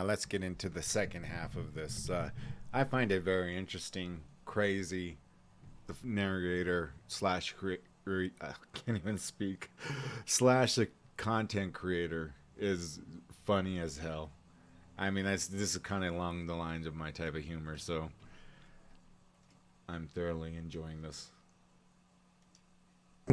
now let's get into the second half of this. I find it very interesting, crazy. The narrator slash can't even speak slash a content creator is funny as hell. I mean, this is kind of along the lines of my type of humor, so I'm thoroughly enjoying this.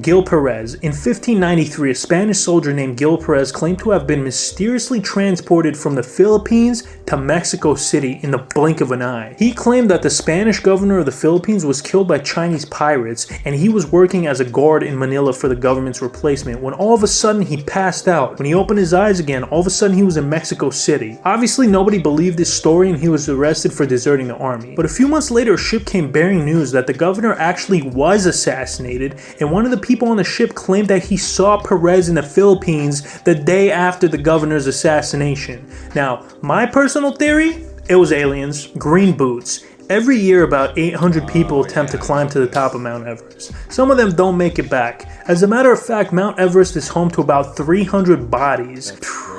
Gil Perez. In 1593, a Spanish soldier named Gil Perez claimed to have been mysteriously transported from the Philippines to Mexico City in the blink of an eye. He claimed that the Spanish governor of the Philippines was killed by Chinese pirates, and he was working as a guard in Manila for the government's replacement when all of a sudden he passed out. When he opened his eyes again, all of a sudden he was in Mexico City. Obviously nobody believed this story and he was arrested for deserting the army. But a few months later, a ship came bearing news that the governor actually was assassinated, and one of the people on the ship claimed that he saw Perez in the Philippines the day after the governor's assassination. Now, my personal theory, it was aliens, green boots. Every year about 800 people attempt to climb to the top of Mount Everest. Some of them don't make it back. As a matter of fact, Mount Everest is home to about 300 bodies.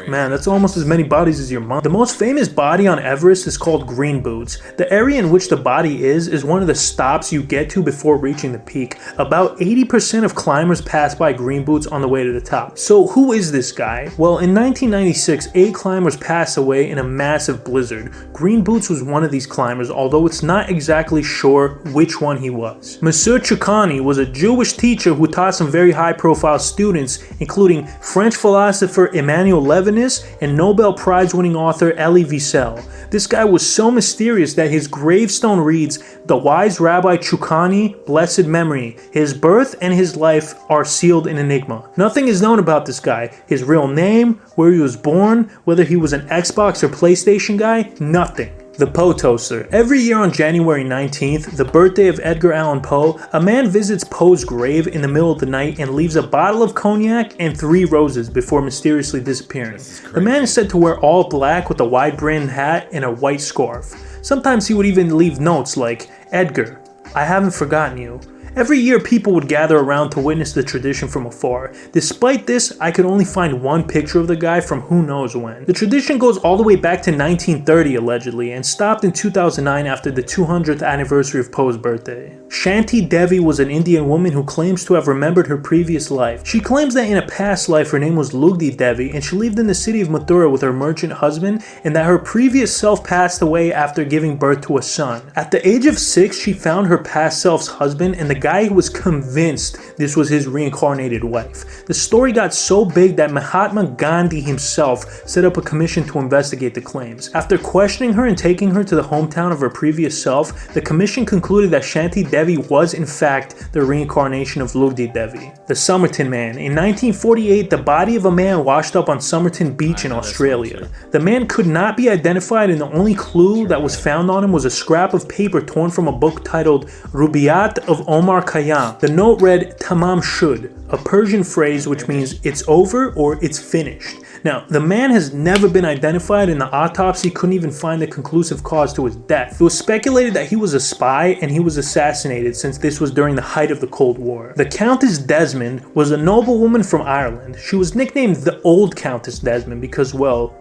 Man, that's almost as many bodies as your mom. The most famous body on Everest is called Green Boots. The area in which the body is one of the stops you get to before reaching the peak. About 80% of climbers pass by Green Boots on the way to the top. So who is this guy? Well, in 1996, 8 climbers passed away in a massive blizzard. Green Boots was one of these climbers, although it's not exactly sure which one he was. Monsieur Choukhani was a Jewish teacher who taught some very high-profile students, including French philosopher Emmanuel Levinas and Nobel Prize-winning author Elie Wiesel. This guy was so mysterious that his gravestone reads, "The wise Rabbi Choukhani, blessed memory. His birth and his life are sealed in enigma." Nothing is known about this guy. His real name, where he was born, whether he was an Xbox or PlayStation guy, nothing. The Poe Toaster. Every year on January 19th, the birthday of Edgar Allan Poe, a man visits Poe's grave in the middle of the night and leaves a bottle of cognac and 3 roses before mysteriously disappearing. The man is said to wear all black with a wide-brimmed hat and a white scarf. Sometimes he would even leave notes like, "Edgar, I haven't forgotten you." Every year people would gather around to witness the tradition from afar. Despite this, I could only find one picture of the guy from who knows when. The tradition goes all the way back to 1930 allegedly and stopped in 2009 after the 200th anniversary of Poe's birthday. Shanti Devi was an Indian woman who claims to have remembered her previous life. She claims that in a past life her name was Lugdi Devi and she lived in the city of Mathura with her merchant husband, and that her previous self passed away after giving birth to a son. At the age of 6, she found her past self's husband, and the guy was convinced this was his reincarnated wife. The story got so big that Mahatma Gandhi himself set up a commission to investigate the claims. After questioning her and taking her to the hometown of her previous self, the commission concluded that Shanti Devi was in fact the reincarnation of Lugdi Devi. The Somerton Man. In 1948, the body of a man washed up on Somerton Beach in Australia. The man could not be identified, and the only clue that was found on him was a scrap of paper torn from a book titled Rubaiyat of Omar Khayyam. The note read "Tamam Shud," a Persian phrase which means it's over or it's finished. Now, the man has never been identified, and the autopsy couldn't even find a conclusive cause to his death. It was speculated that he was a spy and he was assassinated, since this was during the height of the Cold War. The Countess Desmond was a noblewoman from Ireland. She was nicknamed the Old Countess Desmond because, well,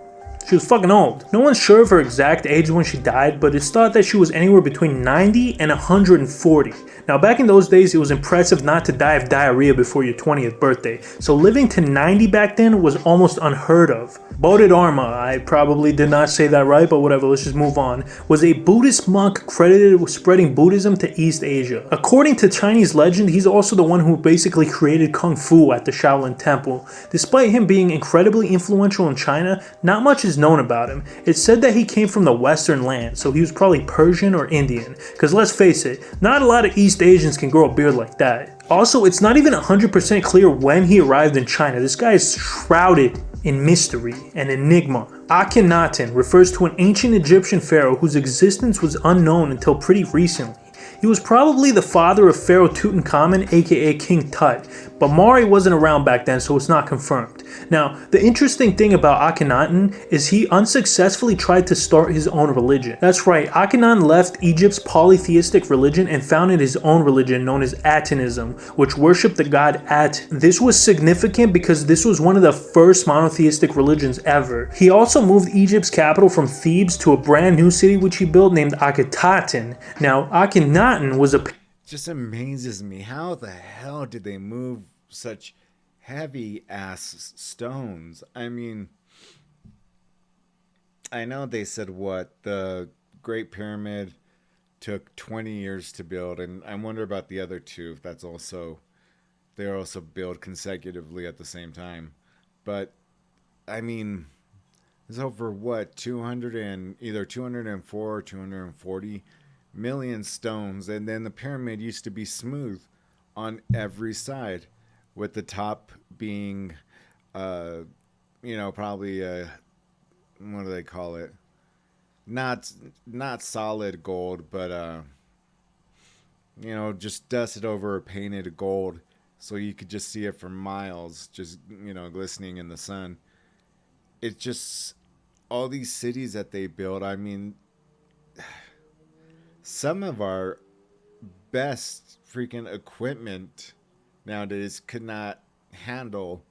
she was fucking old. No one's sure of her exact age when she died, but it's thought that she was anywhere between 90 and 140. Now, back in those days, it was impressive not to die of diarrhea before your 20th birthday, so living to 90 back then was almost unheard of. Bodhidharma, I probably did not say that right, but whatever, let's just move on, was a Buddhist monk credited with spreading Buddhism to East Asia. According to Chinese legend, he's also the one who basically created Kung Fu at the Shaolin Temple. Despite him being incredibly influential in China, not much is known about him. It's said that he came from the Western land, so he was probably Persian or Indian, because let's face it, not a lot of East Asians can grow a beard like that. Also, it's not even 100% clear when he arrived in China. This guy is shrouded in mystery and enigma. Akhenaten refers to an ancient Egyptian pharaoh whose existence was unknown until pretty recently. He was probably the father of Pharaoh Tutankhamun, aka King Tut, but Mari wasn't around back then, so it's not confirmed. Now, the interesting thing about Akhenaten is he unsuccessfully tried to start his own religion. That's right, Akhenaten left Egypt's polytheistic religion and founded his own religion known as Atenism, which worshipped the god At. This was significant because this was one of the first monotheistic religions ever. He also moved Egypt's capital from Thebes to a brand new city which he built named Akhetaten. Now, Akhenaten was a... Just amazes me, how the hell did they move such heavy ass stones? I mean, I know they said what the Great Pyramid took 20 years to build, and I wonder about the other two, if that's also, they're also built consecutively at the same time. But I mean, it's over what, 200 and either 204 or 240 million stones, and then the pyramid used to be smooth on every side, with the top being probably what do they call it, not solid gold, but just dusted over painted gold, so you could just see it for miles, just glistening in the sun. It's just all these cities that they build. I mean, some of our best freaking equipment nowadays could not handle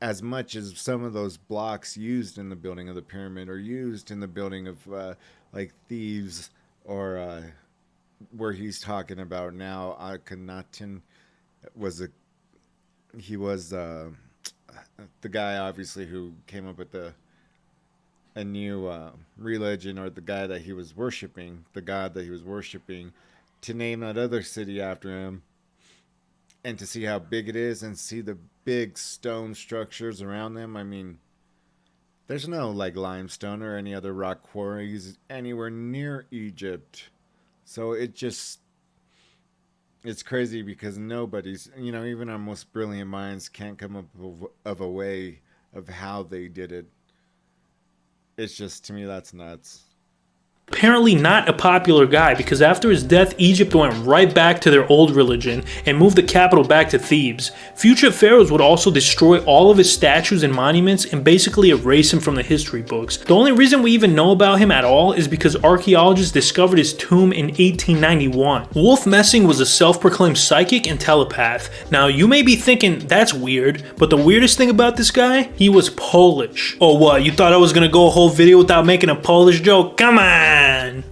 as much as some of those blocks used in the building of the pyramid, or used in the building of like Thebes, or where he's talking about now. Akhenaten was the guy obviously who came up with a new religion, or the guy that he was worshiping, the god that he was worshiping, to name that other city after him, and to see how big it is, and see the big stone structures around them. I mean, there's no like limestone or any other rock quarries anywhere near Egypt. So it's crazy, because nobody's, even our most brilliant minds can't come up of a way of how they did it. It's just, to me, that's nuts. Apparently not a popular guy, because after his death, Egypt went right back to their old religion and moved the capital back to Thebes. Future pharaohs would also destroy all of his statues and monuments and basically erase him from the history books. The only reason we even know about him at all is because archaeologists discovered his tomb in 1891. Wolf Messing was a self-proclaimed psychic and telepath. Now, you may be thinking, that's weird, but the weirdest thing about this guy, he was Polish. Oh what, you thought I was gonna go a whole video without making a Polish joke? Come on!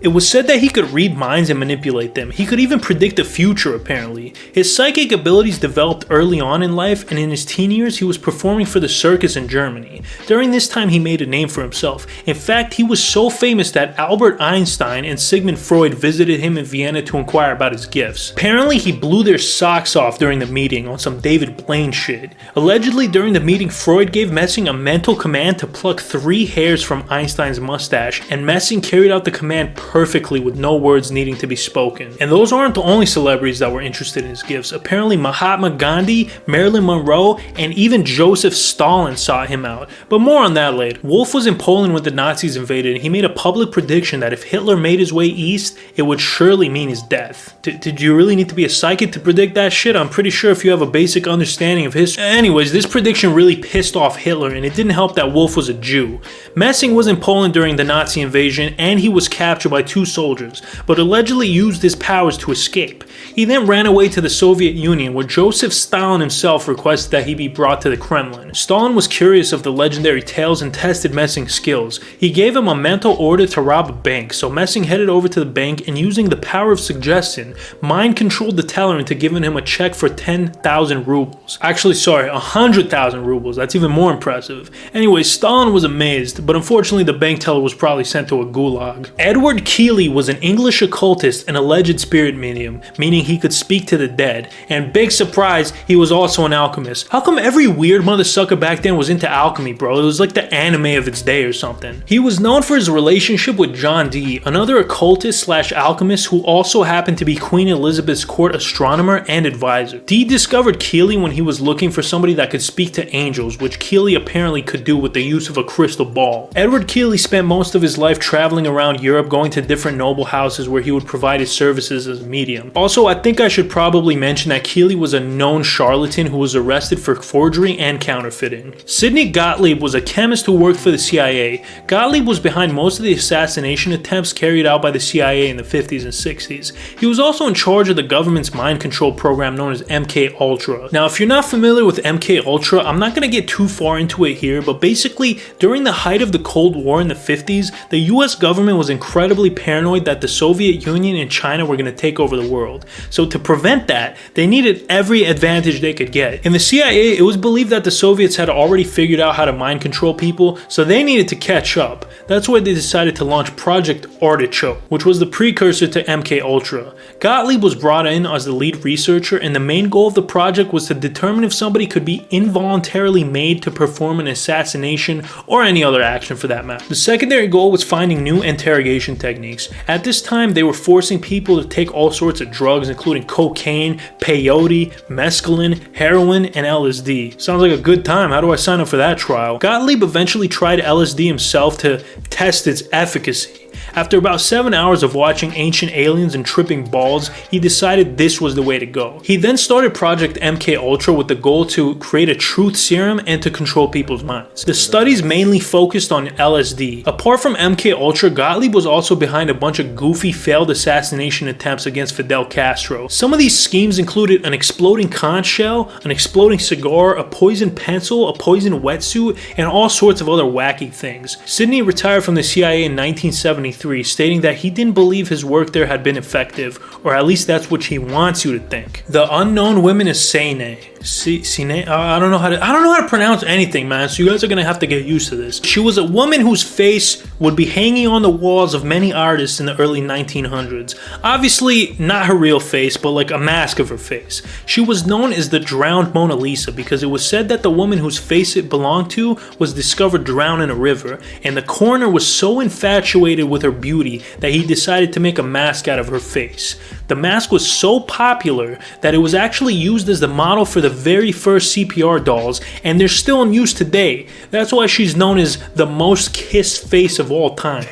It was said that he could read minds and manipulate them. He could even predict the future, apparently. His psychic abilities developed early on in life, and in his teen years he was performing for the circus in Germany. During this time he made a name for himself. In fact, he was so famous that Albert Einstein and Sigmund Freud visited him in Vienna to inquire about his gifts. Apparently he blew their socks off during the meeting on some David Blaine shit. Allegedly during the meeting, Freud gave Messing a mental command to pluck 3 hairs from Einstein's mustache, and Messing carried out the command perfectly with no words needing to be spoken. And those aren't the only celebrities that were interested in his gifts. Apparently Mahatma Gandhi, Marilyn Monroe, and even Joseph Stalin sought him out. But more on that later. Wolf was in Poland when the Nazis invaded, and he made a public prediction that if Hitler made his way east, it would surely mean his death. Did you really need to be a psychic to predict that shit? I'm pretty sure if you have a basic understanding of history. Anyways, this prediction really pissed off Hitler, and it didn't help that Wolf was a Jew. Messing was in Poland during the Nazi invasion, and he was captured by 2 soldiers, but allegedly used his powers to escape. He then ran away to the Soviet Union, where Joseph Stalin himself requested that he be brought to the Kremlin. Stalin was curious of the legendary tales and tested Messing's skills. He gave him a mental order to rob a bank, so Messing headed over to the bank, and using the power of suggestion, mind-controlled the teller into giving him a check for 10,000 rubles. Actually, sorry, 100,000 rubles. That's even more impressive. Anyway, Stalin was amazed, but unfortunately the bank teller was probably sent to a gulag. Edward Keeley was an English occultist and alleged spirit medium, meaning he could speak to the dead. And big surprise, he was also an alchemist. How come every weird mother sucker back then was into alchemy, bro? It was like the anime of its day or something. He was known for his relationship with John Dee, another occultist slash alchemist who also happened to be Queen Elizabeth's court astronomer and advisor. Dee discovered Keeley when he was looking for somebody that could speak to angels, which Keeley apparently could do with the use of a crystal ball. Edward Keeley spent most of his life traveling around Europe, going going to different noble houses where he would provide his services as a medium. Also, I think I should probably mention that Keeley was a known charlatan who was arrested for forgery and counterfeiting. Sidney Gottlieb was a chemist who worked for the CIA. Gottlieb was behind most of the assassination attempts carried out by the CIA in the 50s and 60s. He was also in charge of the government's mind control program known as MK Ultra. Now, if you're not familiar with MK Ultra, I'm not going to get too far into it here, but basically, during the height of the Cold War in the 50s, the US government was incredibly paranoid that the Soviet Union and China were going to take over the world. So to prevent that, they needed every advantage they could get. In the CIA, it was believed that the Soviets had already figured out how to mind control people, so they needed to catch up. That's why they decided to launch Project Artichoke, which was the precursor to MK Ultra. Gottlieb was brought in as the lead researcher, and the main goal of the project was to determine if somebody could be involuntarily made to perform an assassination or any other action for that matter. The secondary goal was finding new interrogation techniques. At this time, they were forcing people to take all sorts of drugs, including cocaine, peyote, mescaline, heroin, and LSD. Sounds like a good time. How do I sign up for that trial? Gottlieb eventually tried LSD himself to test its efficacy. After about 7 hours of watching ancient aliens and tripping balls, he decided this was the way to go. He then started Project MK Ultra with the goal to create a truth serum and to control people's minds. The studies mainly focused on LSD. Apart from MK Ultra, Gottlieb was also behind a bunch of goofy failed assassination attempts against Fidel Castro. Some of these schemes included an exploding conch shell, an exploding cigar, a poisoned pencil, a poisoned wetsuit, and all sorts of other wacky things. Sidney retired from the CIA in 1973, stating that he didn't believe his work there had been effective, or at least that's what he wants you to think. The unknown woman is Sine. I don't know how to pronounce anything, man, so you guys are gonna have to get used to this. She was a woman whose face would be hanging on the walls of many artists in the early 1900s. Obviously, not her real face, but like a mask of her face. She was known as the drowned Mona Lisa because it was said that the woman whose face it belonged to was discovered drowned in a river, and the coroner was so infatuated with her beauty that he decided to make a mask out of her face. The mask was so popular that it was actually used as the model for the very first CPR dolls, and they're still in use today. That's why she's known as the most kissed face of all time.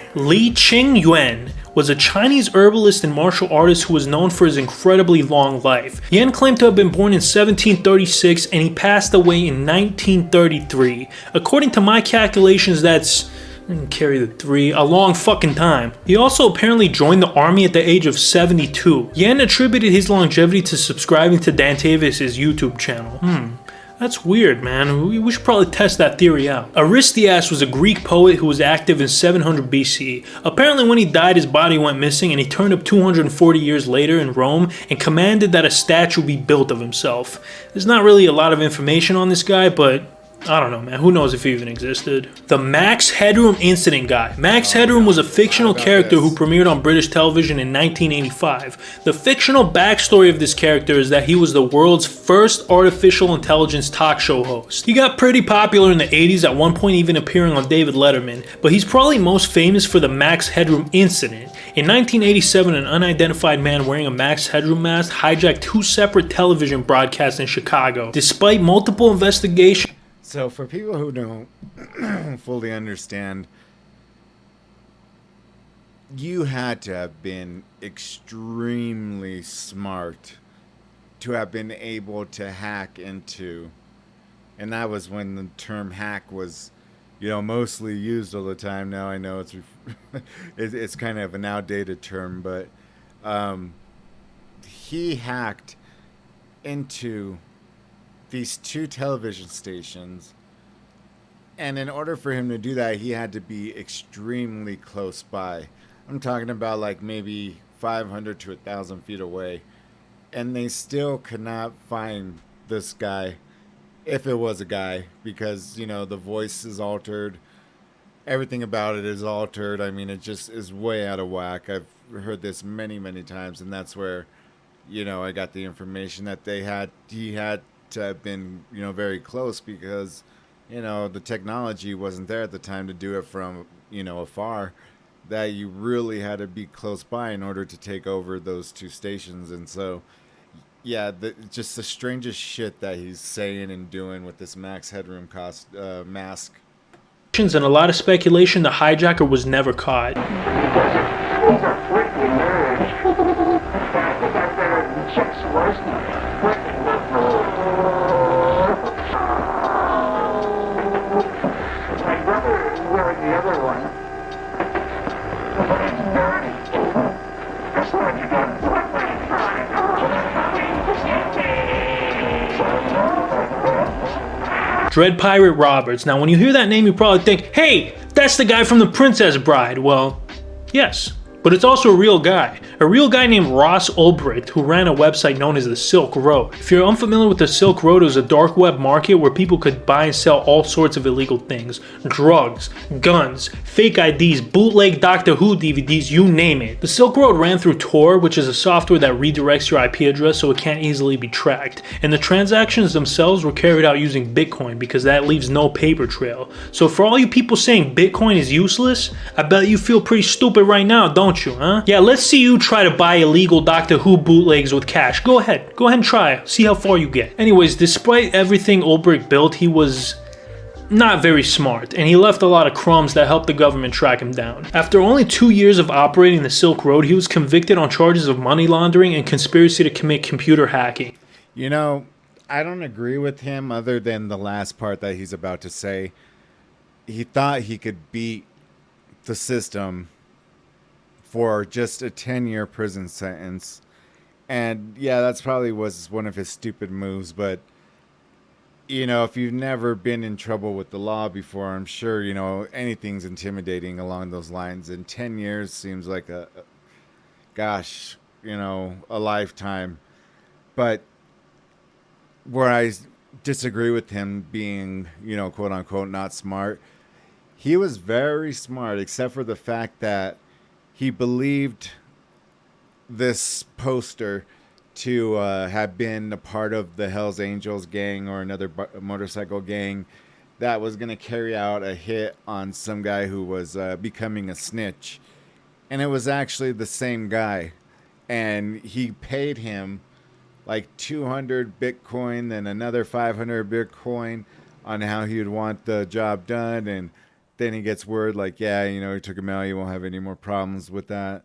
Ching Yuen was a Chinese herbalist and martial artist who was known for his incredibly long life. Yen claimed to have been born in 1736 and he passed away in 1933. According to my calculations, that's carry the 3, a long fucking time. He also apparently joined the army at the age of 72. Yen attributed his longevity to subscribing to Dantavis' YouTube channel. That's weird, man. We should probably test that theory out. Aristias was a Greek poet who was active in 700 BC. Apparently when he died, his body went missing and he turned up 240 years later in Rome and commanded that a statue be built of himself. There's not really a lot of information on this guy, but I don't know, man. Who knows if he even existed? The Max Headroom Incident guy. Max Headroom was a fictional character who premiered on British television in 1985. The fictional backstory of this character is that he was the world's first artificial intelligence talk show host. He got pretty popular in the 80s, at one point even appearing on David Letterman, but he's probably most famous for the Max Headroom Incident. In 1987, an unidentified man wearing a Max Headroom mask hijacked 2 separate television broadcasts in Chicago. Despite multiple investigations, So for people who don't fully understand, you had to have been extremely smart to have been able to hack into, and that was when the term hack was, mostly used all the time. Now I know it's kind of an outdated term, but he hacked into these 2 television stations, and in order for him to do that, he had to be extremely close by. I'm talking about like maybe 500 to 1,000 feet away, and they still could not find this guy, if it was a guy, because the voice is altered, everything about it is altered. I mean, it just is way out of whack. I've heard this many times, and that's where I got the information that he had to have been very close, because the technology wasn't there at the time to do it from afar, that you really had to be close by in order to take over those 2 stations. And so just the strangest shit that he's saying and doing with this Max Headroom mask. and a lot of speculation the hijacker was never caught. Dread Pirate Roberts. Now when you hear that name you probably think, hey, that's the guy from The Princess Bride. Well, yes. But it's also a real guy named Ross Ulbricht, who ran a website known as the Silk Road. If you're unfamiliar with the Silk Road, it was a dark web market where people could buy and sell all sorts of illegal things. Drugs, guns, fake IDs, bootleg Doctor Who DVDs, you name it. The Silk Road ran through Tor, which is a software that redirects your IP address so it can't easily be tracked. And the transactions themselves were carried out using Bitcoin because that leaves no paper trail. So for all you people saying Bitcoin is useless, I bet you feel pretty stupid right now, don't you, huh? Yeah, let's see you try to buy illegal Doctor Who bootlegs with cash. Go ahead and try it. See how far you get. Anyways, despite everything Ulbricht built, he was not very smart, and he left a lot of crumbs that helped the government track him down. After only 2 years of operating the Silk Road, he was convicted on charges of money laundering and conspiracy to commit computer hacking. You know, I don't agree with him other than the last part that he's about to say. He thought he could beat the system for just a 10-year prison sentence. And yeah, that's probably was one of his stupid moves, but you know, if you've never been in trouble with the law before, I'm sure, you know, anything's intimidating along those lines. And 10 years seems like gosh, you know, a lifetime. But where I disagree with him being, you know, quote unquote, not smart, he was very smart, except for the fact that he believed this poster to have been a part of the Hells Angels gang or another motorcycle gang that was going to carry out a hit on some guy who was becoming a snitch. And it was actually the same guy. And he paid him like 200 Bitcoin, then another 500 Bitcoin on how he would want the job done. And then he gets word like, yeah, you know, he took him out. You won't have any more problems with that.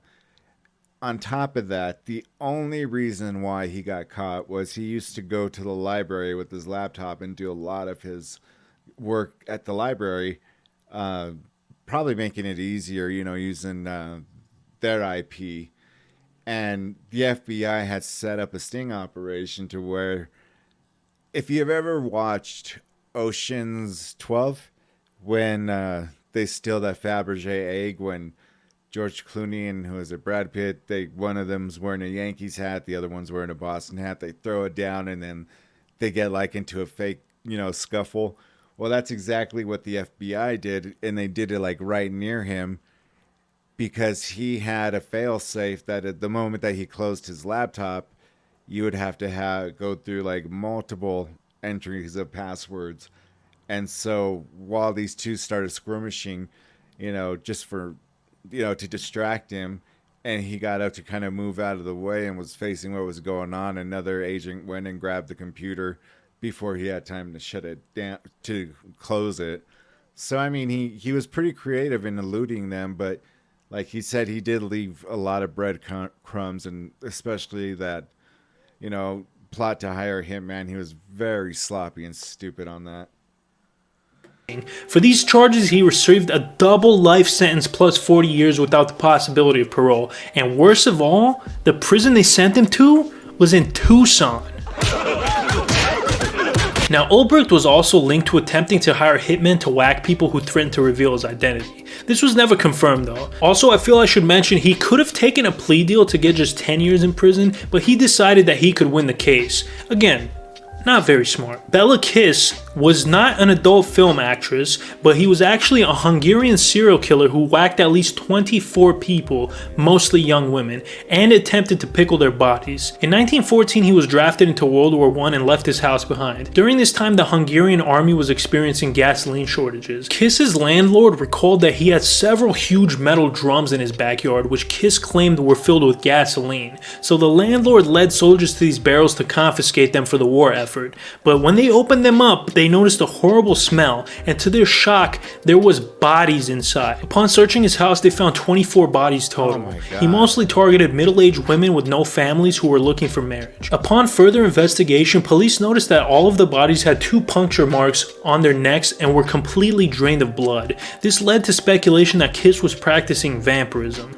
On top of that, the only reason why he got caught was he used to go to the library with his laptop and do a lot of his work at the library, probably making it easier, you know, using their IP. And the FBI had set up a sting operation to where, if you've ever watched Ocean's 12, when they steal that Fabergé egg, when George Clooney and who is it, Brad Pitt, one of them's wearing a Yankees hat, the other one's wearing a Boston hat. They throw it down and then they get like into a fake, you know, scuffle. Well, that's exactly what the FBI did, and they did it like right near him because he had a fail-safe that at the moment that he closed his laptop, you would have to go through like multiple entries of passwords. And so while these two started skirmishing, you know, just for, you know, to distract him, and he got up to kind of move out of the way and was facing what was going on, another agent went and grabbed the computer before he had time to shut it down, to close it. So I mean, he was pretty creative in eluding them, but like he said, he did leave a lot of breadcrumbs, and especially that, you know, plot to hire him, man, he was very sloppy and stupid on that. For these charges, he received a double life sentence plus 40 years without the possibility of parole. And worst of all, the prison they sent him to was in Tucson. Now, Ulbricht was also linked to attempting to hire hitmen to whack people who threatened to reveal his identity. This was never confirmed though. Also, I feel I should mention he could have taken a plea deal to get just 10 years in prison, but he decided that he could win the case. Again, not very smart. Bela Kiss was not an adult film actress, but he was actually a Hungarian serial killer who whacked at least 24 people, mostly young women, and attempted to pickle their bodies. In 1914, he was drafted into World War I and left his house behind. During this time, the Hungarian army was experiencing gasoline shortages. Kiss's landlord recalled that he had several huge metal drums in his backyard, which Kiss claimed were filled with gasoline. So the landlord led soldiers to these barrels to confiscate them for the war effort. effort. But when they opened them up, they noticed a horrible smell, and to their shock, there was bodies inside. Upon searching his house, they found 24 bodies total. Oh my God. He mostly targeted middle-aged women with no families who were looking for marriage. Upon further investigation, police noticed that all of the bodies had 2 puncture marks on their necks and were completely drained of blood. This led to speculation that Kiss was practicing vampirism.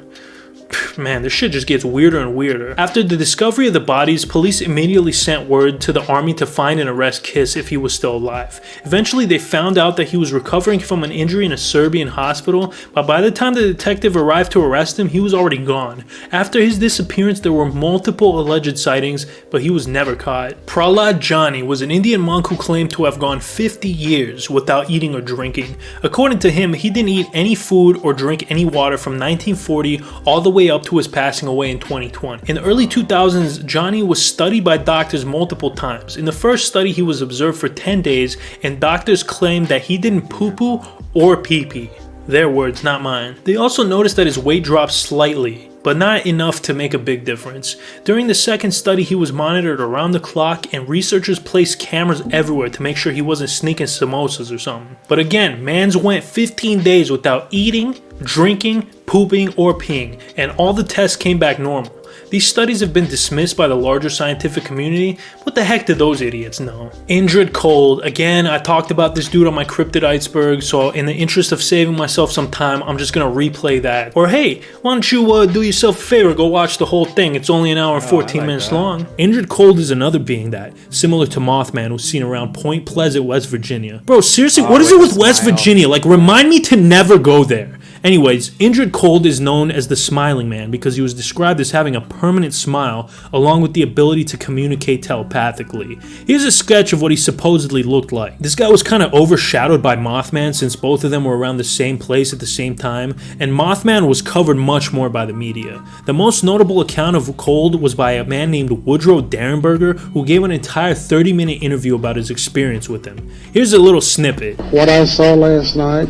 Man, this shit just gets weirder and weirder. After the discovery of the bodies, police immediately sent word to the army to find and arrest Kiss if he was still alive. Eventually, they found out that he was recovering from an injury in a Serbian hospital, but by the time the detective arrived to arrest him, he was already gone. After his disappearance, there were multiple alleged sightings, but he was never caught. Prahlad Jani was an Indian monk who claimed to have gone 50 years without eating or drinking. According to him, he didn't eat any food or drink any water from 1940 all the way up to his passing away in 2020. In the early 2000s, Johnny was studied by doctors multiple times. In the first study, he was observed for 10 days, and doctors claimed that he didn't poo-poo or pee-pee. Their words, not mine. They also noticed that his weight dropped slightly, but not enough to make a big difference. During the second study, he was monitored around the clock, and researchers placed cameras everywhere to make sure he wasn't sneaking samosas or something. But again, mans went 15 days without eating, drinking, pooping, or peeing, and all the tests came back normal. These studies have been dismissed by the larger scientific community. What the heck do those idiots know? Indrid Cold. Again, I talked about this dude on my Cryptid Iceberg, so in the interest of saving myself some time, I'm just gonna replay that. Or hey, why don't you do yourself a favor, go watch the whole thing. It's only an hour and 14 minutes long. Indrid Cold is another being that, similar to Mothman, was seen around Point Pleasant, West Virginia. Bro, seriously, what is it with West Virginia? Like, remind me to never go there. Anyways, Indrid Cold is known as the Smiling Man because he was described as having a permanent smile along with the ability to communicate telepathically. Here's a sketch of what he supposedly looked like. This guy was kind of overshadowed by Mothman since both of them were around the same place at the same time, and Mothman was covered much more by the media. The most notable account of Cold was by a man named Woodrow Derenberger, who gave an entire 30-minute interview about his experience with him. Here's a little snippet. What I saw last night,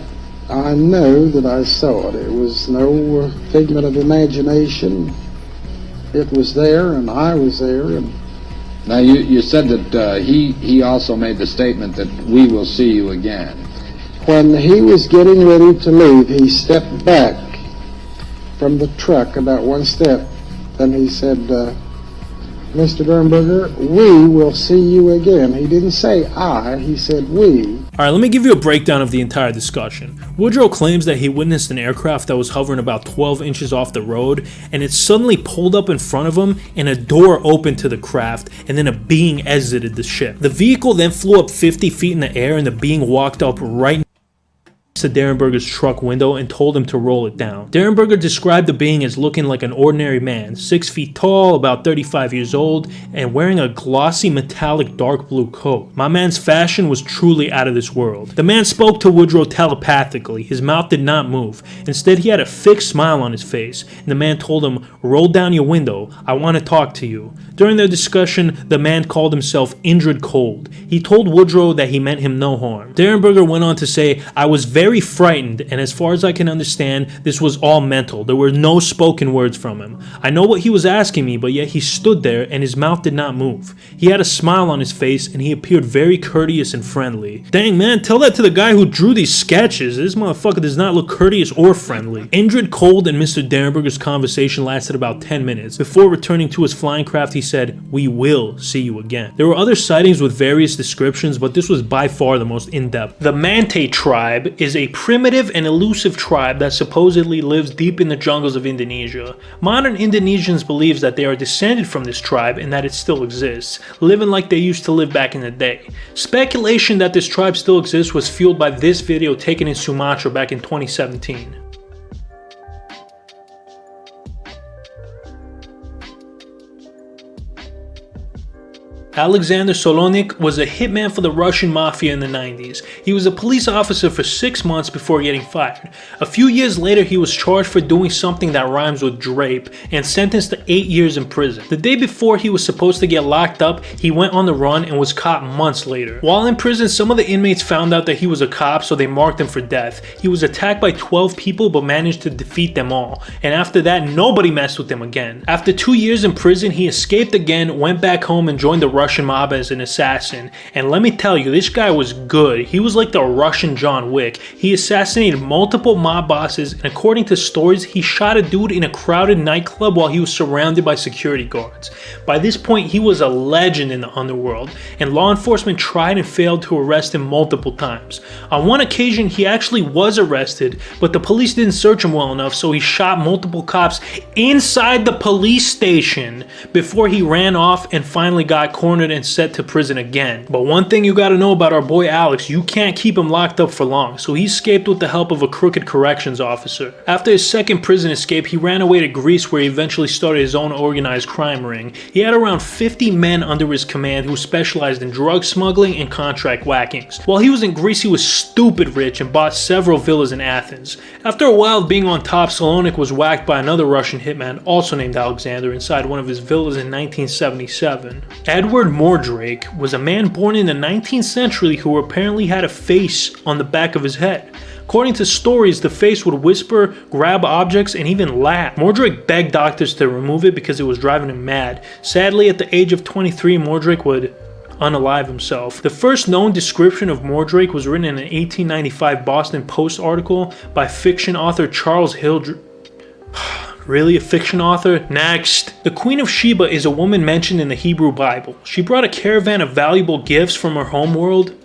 I know that I saw it. It was no figment of imagination. It was there, and I was there. And now, you said that he also made the statement that we will see you again. When he was getting ready to leave, he stepped back from the truck about one step. Then he said, Mr. Derenberger, we will see you again. He didn't say I, he said we. Alright, let me give you a breakdown of the entire discussion. Woodrow claims that he witnessed an aircraft that was hovering about 12 inches off the road, and it suddenly pulled up in front of him, and a door opened to the craft, and then a being exited the ship. The vehicle then flew up 50 feet in the air, and the being walked up right to Derenberger's truck window and told him to roll it down. Derenberger described the being as looking like an ordinary man, 6 feet tall, about 35 years old, and wearing a glossy metallic dark blue coat. My man's fashion was truly out of this world. The man spoke to Woodrow telepathically. His mouth did not move. Instead, he had a fixed smile on his face, and the man told him, "Roll down your window. I want to talk to you." During their discussion, the man called himself Indrid Cold. He told Woodrow that he meant him no harm. Derenberger went on to say, "I was very frightened, and as far as I can understand, this was all mental. There were no spoken words from him. I know what he was asking me, but yet he stood there and his mouth did not move. He had a smile on his face and he appeared very courteous and friendly." Dang man, tell that to the guy who drew these sketches. This motherfucker does not look courteous or friendly. Indrid Cold and Mr. Derenberger's conversation lasted about 10 minutes. Before returning to his flying craft, he said, "We will see you again." There were other sightings with various descriptions, but this was by far the most in-depth. The Mante tribe is a primitive and elusive tribe that supposedly lives deep in the jungles of Indonesia. Modern Indonesians believe that they are descended from this tribe and that it still exists, living like they used to live back in the day. Speculation that this tribe still exists was fueled by this video taken in Sumatra back in 2017. Alexander Solonik was a hitman for the Russian mafia in the 90s. He was a police officer for 6 months before getting fired. A few years later, he was charged for doing something that rhymes with drape and sentenced to 8 years in prison. The day before he was supposed to get locked up, he went on the run and was caught months later. While in prison, some of the inmates found out that he was a cop, so they marked him for death. He was attacked by 12 people but managed to defeat them all, and after that, nobody messed with him again. After 2 years in prison, he escaped again, went back home and joined the Russian mob as an assassin, and let me tell you, this guy was good. He was like the Russian John Wick. He assassinated multiple mob bosses, and according to stories, he shot a dude in a crowded nightclub while he was surrounded by security guards. By this point, he was a legend in the underworld, and law enforcement tried and failed to arrest him multiple times. On one occasion, he actually was arrested, but the police didn't search him well enough, so he shot multiple cops inside the police station before he ran off and finally got cornered and sent to prison again. But one thing you gotta know about our boy Alex, you can't keep him locked up for long, so he escaped with the help of a crooked corrections officer. After his second prison escape, he ran away to Greece, where he eventually started his own organized crime ring. He had around 50 men under his command who specialized in drug smuggling and contract whackings. While he was in Greece, he was stupid rich and bought several villas in Athens. After a while of being on top, Salonik was whacked by another Russian hitman, also named Alexander, inside one of his villas in 1977. Edward Mordrake was a man born in the 19th century who apparently had a face on the back of his head. According to stories, the face would whisper, grab objects, and even laugh. Mordrake begged doctors to remove it because it was driving him mad. Sadly, at the age of 23, Mordrake would unalive himself. The first known description of Mordrake was written in an 1895 Boston Post article by fiction author Charles Hildreth. Really, a fiction author? Next. The Queen of Sheba is a woman mentioned in the Hebrew Bible. She brought a caravan of valuable gifts from her homeland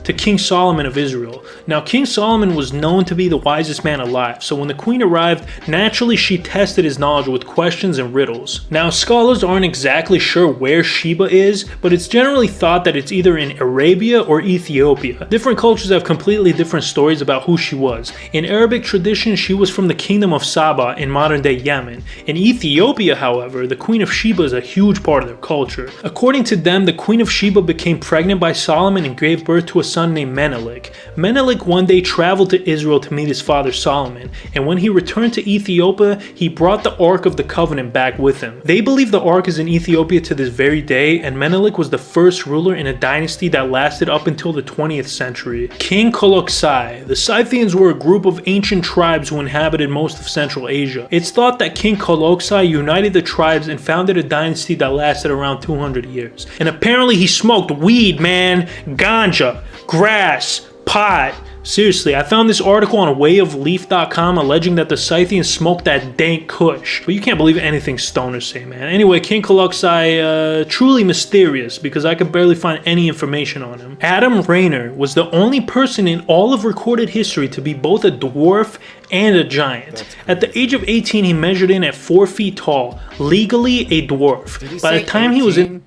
to King Solomon of Israel. Now, King Solomon was known to be the wisest man alive, so when the queen arrived, naturally she tested his knowledge with questions and riddles. Now, scholars aren't exactly sure where Sheba is, but it's generally thought that it's either in Arabia or Ethiopia. Different cultures have completely different stories about who she was. In Arabic tradition, she was from the kingdom of Saba in modern-day Yemen. In Ethiopia, however, the Queen of Sheba is a huge part of their culture. According to them, the Queen of Sheba became pregnant by Solomon and gave birth to a son named Menelik. Menelik one day traveled to Israel to meet his father Solomon, and when he returned to Ethiopia, he brought the Ark of the Covenant back with him. They believe the Ark is in Ethiopia to this very day, and Menelik was the first ruler in a dynasty that lasted up until the 20th century. King Koloksai. The Scythians were a group of ancient tribes who inhabited most of Central Asia. It's thought that King Koloksai united the tribes and founded a dynasty that lasted around 200 years. And apparently he smoked weed, man. Ganja, grass, pot. Seriously, I found this article on wayofleaf.com alleging that the Scythians smoked that dank kush. But you can't believe anything stoners say, man. Anyway, King Koloksai, truly mysterious because I could barely find any information on him. Adam Rayner was the only person in all of recorded history to be both a dwarf and a giant. At the age of 18, he measured in at 4 feet tall, legally a dwarf. By the time he was in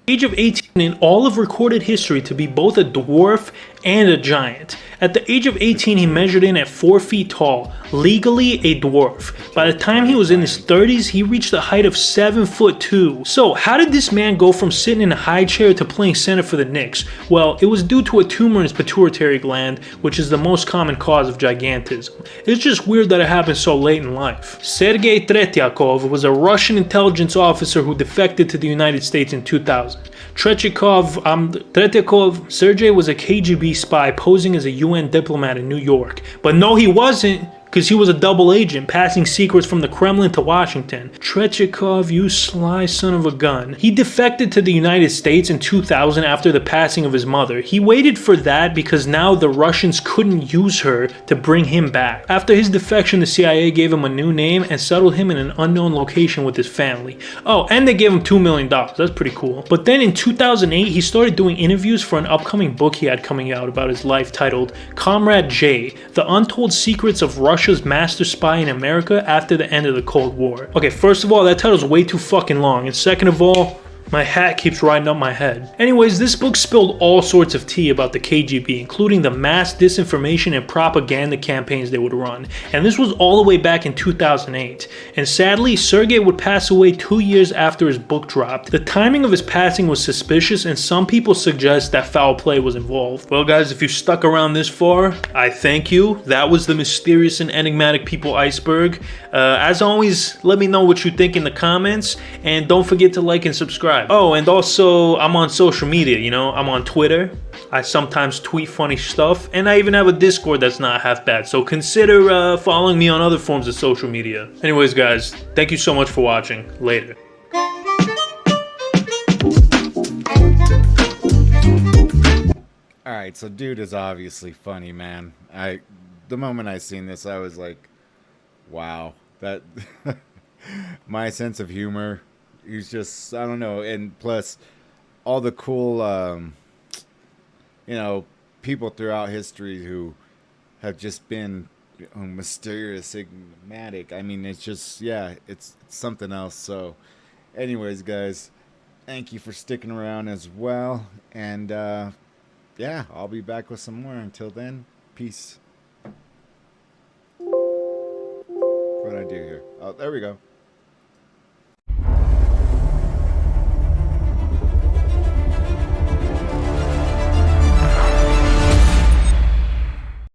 age of 18 in all of recorded history to be both a dwarf and a giant. At the age of 18, he measured in at 4 feet tall, legally a dwarf. By the time he was in his 30s, he reached a height of 7'2". So, how did this man go from sitting in a high chair to playing center for the Knicks? Well, it was due to a tumor in his pituitary gland, which is the most common cause of gigantism. It's just weird that it happened so late in life. Sergei Tretyakov was a Russian intelligence officer who defected to the United States in 2000. Sergei was a KGB spy posing as a UN diplomat in New York. But no, he wasn't, because he was a double agent, passing secrets from the Kremlin to Washington. Tretyakov, you sly son of a gun. He defected to the United States in 2000 after the passing of his mother. He waited for that because now the Russians couldn't use her to bring him back. After his defection, the CIA gave him a new name and settled him in an unknown location with his family. Oh, and they gave him $2 million. That's pretty cool. But then in 2008, he started doing interviews for an upcoming book he had coming out about his life titled Comrade J, The Untold Secrets of Russia's master spy in America after the end of the Cold War. Okay, first of all, that title's way too fucking long, and second of all, my hat keeps riding up my head. Anyways, this book spilled all sorts of tea about the KGB, including the mass disinformation and propaganda campaigns they would run. And this was all the way back in 2008. And sadly, Sergei would pass away 2 years after his book dropped. The timing of his passing was suspicious, and some people suggest that foul play was involved. Well guys, if you stuck around this far, I thank you. That was the Mysterious and Enigmatic People iceberg. As always, let me know what you think in the comments, and don't forget to like and subscribe. Oh, and also, I'm on social media, you know, I'm on Twitter. I sometimes tweet funny stuff, and I even have a Discord that's not half bad, so consider following me on other forms of social media. Anyways, guys, thank you so much for watching. Later. right, so dude is obviously funny, man. The moment I seen this, I was like, wow, that my sense of humor. He's just, I don't know, and plus all the cool, you know, people throughout history who have just been mysterious, enigmatic. I mean, it's just, yeah, it's something else. So, anyways, guys, thank you for sticking around as well, and yeah, I'll be back with some more. Until then, peace. What did I do here? Oh, there we go.